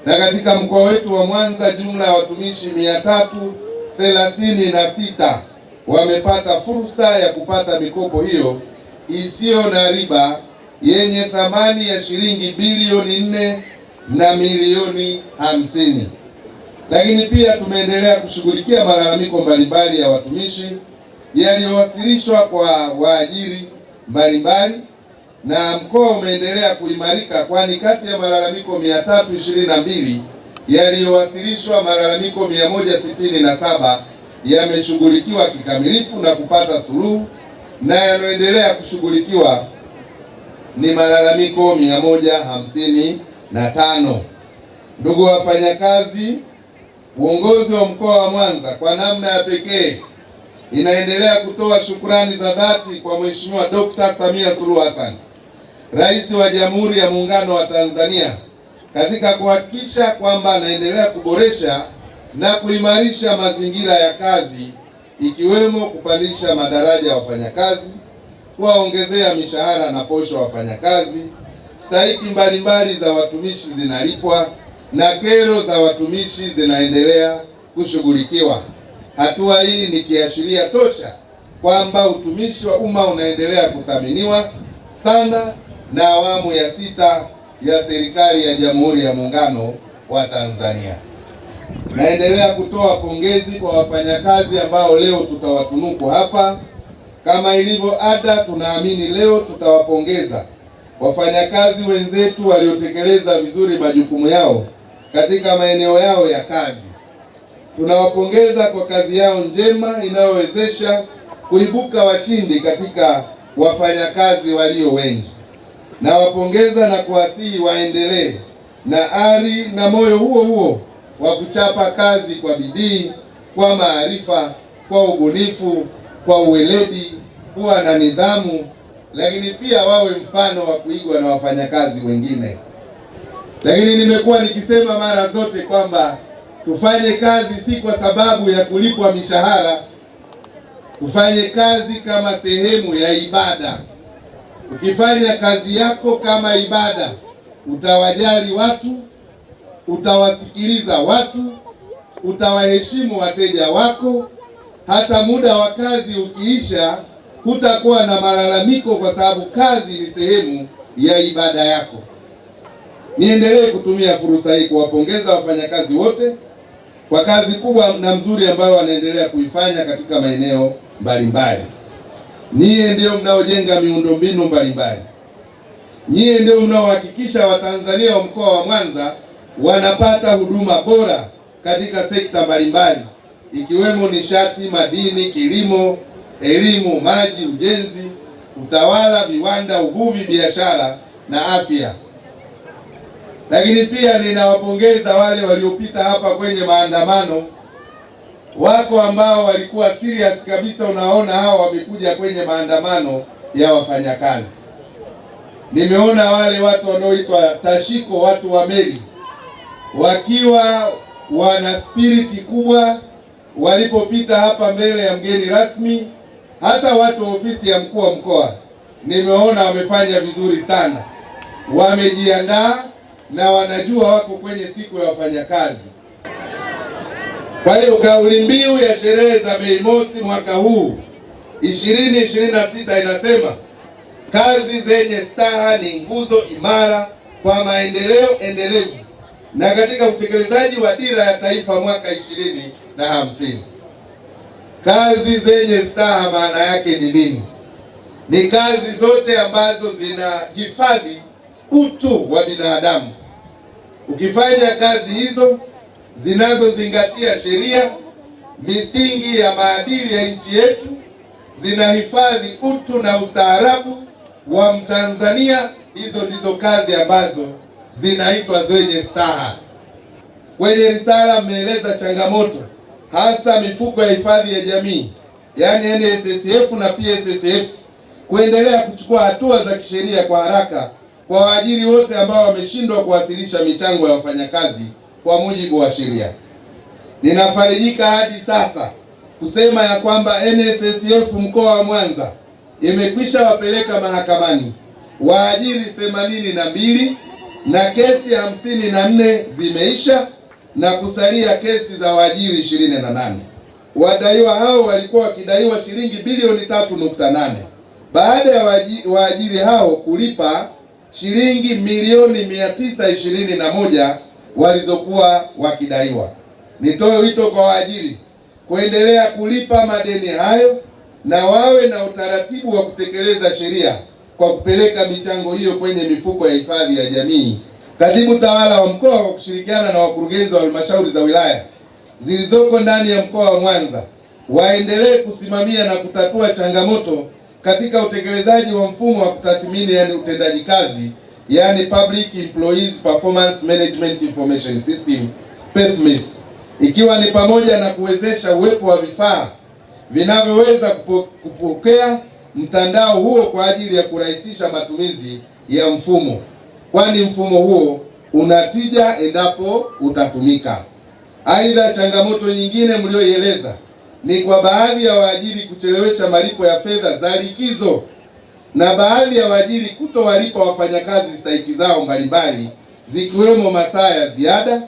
na katika mkoa wetu wa Mwanza jumla ya watumishi 336 wamepata fursa ya kupata mikopo hiyo isiyo na riba yenye thamani ya shilingi bilioni 4 na milioni 50. Lakini pia tumeendelea kushughulikia malalamiko mbalimbali ya watumishi yaliyowasilishwa kwa waajiri mbalimbali, na mkoa umeendelea kuimarika, kwani kati ya malalamiko 322 yaliyowasilishwa, malalamiko 167 yameshughulikiwa kikamilifu na kupata suluhu, na yanayoendelea kushughulikiwa ni malalamiko 155. Ndugu wafanyakazi, uongozi wa mkoa wa Mwanza kwa namna ya pekee inaendelea kutoa shukrani za dhati kwa Mheshimiwa Dr. Samia Suluhu Hassan, Rais wa Jamhuri ya Muungano wa Tanzania, katika kuhakikisha kwamba anaendelea kuboresha na kuimarisha mazingira ya kazi, ikiwemo kupandisha madaraja ya wafanyakazi, kuwaongezea mishahara na posho wafanyakazi, stahiki mbalimbali za watumishi zinalipwa na kero za watumishi zinaendelea kushughulikiwa. Hatua hii ni kiashiria tosha kwamba utumishi wa umma unaendelea kuthaminiwa sana na awamu ya 6 ya serikali ya Jamhuri ya Muungano wa Tanzania. Naendelea kutoa pongezi kwa wafanyakazi ambao leo tutawatunuku hapa. Kama ilivyo ada, tunaamini leo tutawapongeza wafanyakazi wenzetu waliotekeleza vizuri majukumu yao katika maeneo yao ya kazi. Tunawapongeza kwa kazi yao njema inayowezesha kuibuka washindi katika wafanyakazi walio wengi. Nawapongeza na kuwasihi waendelee na ari na moyo huo huo wa kuchapa kazi kwa bidii, kwa maarifa, kwa ubunifu, kwa uweledi, kuwa na nidhamu, lakini pia wawe mfano wa kuigwa na wafanyakazi wengine. Lakini nimekuwa nikisema mara zote kwamba tufanye kazi si kwa sababu ya kulipwa mishahara, tufanye kazi kama sehemu ya ibada. Ukifanya kazi yako kama ibada, utawajali watu, utawasikiliza watu, utawaheshimu wateja wako. Hata muda wa kazi ukiisha, hutakuwa na malalamiko, kwa sababu kazi ni sehemu ya ibada yako. Niendelee kutumia fursa hii kuwapongeza wafanyakazi wote kwa kazi kubwa na nzuri ambayo wanaendelea kuifanya katika maeneo mbalimbali. Nyie ndio mnaojenga miundombinu mbalimbali. Nyie ndio mnaohakikisha Watanzania wa mkoa wa Mwanza wanapata huduma bora katika sekta mbalimbali, ikiwemo nishati, madini, kilimo, elimu, maji, ujenzi, utawala, viwanda, uvuvi, biashara na afya. Lakini pia ninawapongeza wale waliopita hapa kwenye maandamano. Wako ambao walikuwa serious kabisa, unaona hao wamekuja kwenye maandamano ya wafanyakazi. Nimeona wale watu wanaoitwa Tashiko, watu wa meli, wakiwa wana spiriti kubwa walipopita hapa mbele ya mgeni rasmi. Hata watu wa ofisi ya mkuu wa mkoa nimeona wamefanya vizuri sana, wamejiandaa na wanajua wako kwenye siku ya wafanyakazi. Kwa hiyo kauli mbiu ya sherehe za Mei Mosi mwaka huu 2026 inasema kazi zenye staha ni nguzo imara kwa maendeleo endelevu na katika utekelezaji wa dira ya taifa mwaka 2050. Kazi zenye staha maana yake ni nini? Ni kazi zote ambazo zinahifadhi utu wa binadamu. Ukifanya kazi hizo zinazozingatia sheria, misingi ya maadili ya nchi yetu, zinahifadhi utu na ustaarabu wa Mtanzania, hizo ndizo kazi ambazo zinaitwa zenye staha. Kwenye risala mmeeleza changamoto hasa mifuko ya hifadhi ya jamii, yaani NSSF na PSSF, kuendelea kuchukua hatua za kisheria kwa haraka kwa waajiri wote ambao wameshindwa kuwasilisha michango ya wafanyakazi kwa mujibu wa sheria. Ninafarijika hadi sasa kusema ya kwamba NSSF mkoa wa Mwanza imekwisha wapeleka mahakamani waajiri 82 na kesi 54 zimeisha na kusalia kesi za waajiri 28. Wadaiwa hao walikuwa wakidaiwa shilingi bilioni 3.8 baada ya waajiri hao kulipa shilingi milioni 921 walizokuwa wakidaiwa. Nitoe wito kwa waajiri kuendelea kulipa madeni hayo na wawe na utaratibu wa kutekeleza sheria kwa kupeleka michango hiyo kwenye mifuko ya hifadhi ya jamii. Katibu tawala wa mkoa kwa kushirikiana na wakurugenzi wa halmashauri za wilaya zilizoko ndani ya mkoa wa Mwanza waendelee kusimamia na kutatua changamoto katika utekelezaji wa mfumo wa kutathmini utendaji kazi, Public Employees Performance Management Information System PEPMIS, ikiwa ni pamoja na kuwezesha uwepo wa vifaa vinavyoweza kupokea mtandao huo kwa ajili ya kurahisisha matumizi ya mfumo, kwani mfumo huo unatija endapo utatumika. Aidha, changamoto nyingine mlioieleza ni kwa baadhi ya waajiri kuchelewesha malipo ya fedha za likizo na baadhi ya waajiri kutowalipa wafanyakazi stahiki zao mbalimbali zikiwemo masaa ya ziada,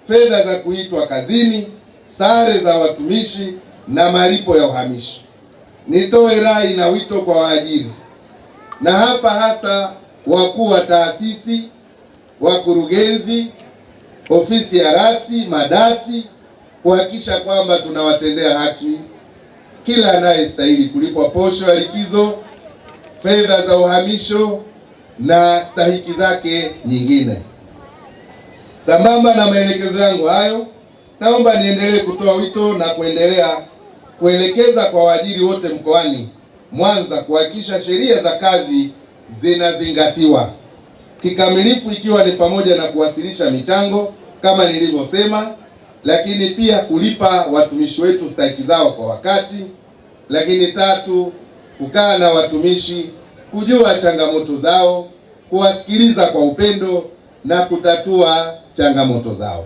fedha za kuitwa kazini, sare za watumishi na malipo ya uhamisho. Nitoe rai na wito kwa waajiri, na hapa hasa wakuu wa taasisi, wakurugenzi, ofisi ya rasi, madasi, kuhakikisha kwamba tunawatendea haki kila anayestahili kulipwa posho ya likizo, fedha za uhamisho na stahiki zake nyingine. Sambamba na maelekezo yangu hayo, naomba niendelee kutoa wito na kuendelea kuelekeza kwa waajiri wote mkoani Mwanza kuhakikisha sheria za kazi zinazingatiwa kikamilifu, ikiwa ni pamoja na kuwasilisha michango kama nilivyosema, lakini pia kulipa watumishi wetu stahiki zao kwa wakati. Lakini tatu, kukaa na watumishi, kujua changamoto zao, kuwasikiliza kwa upendo na kutatua changamoto zao.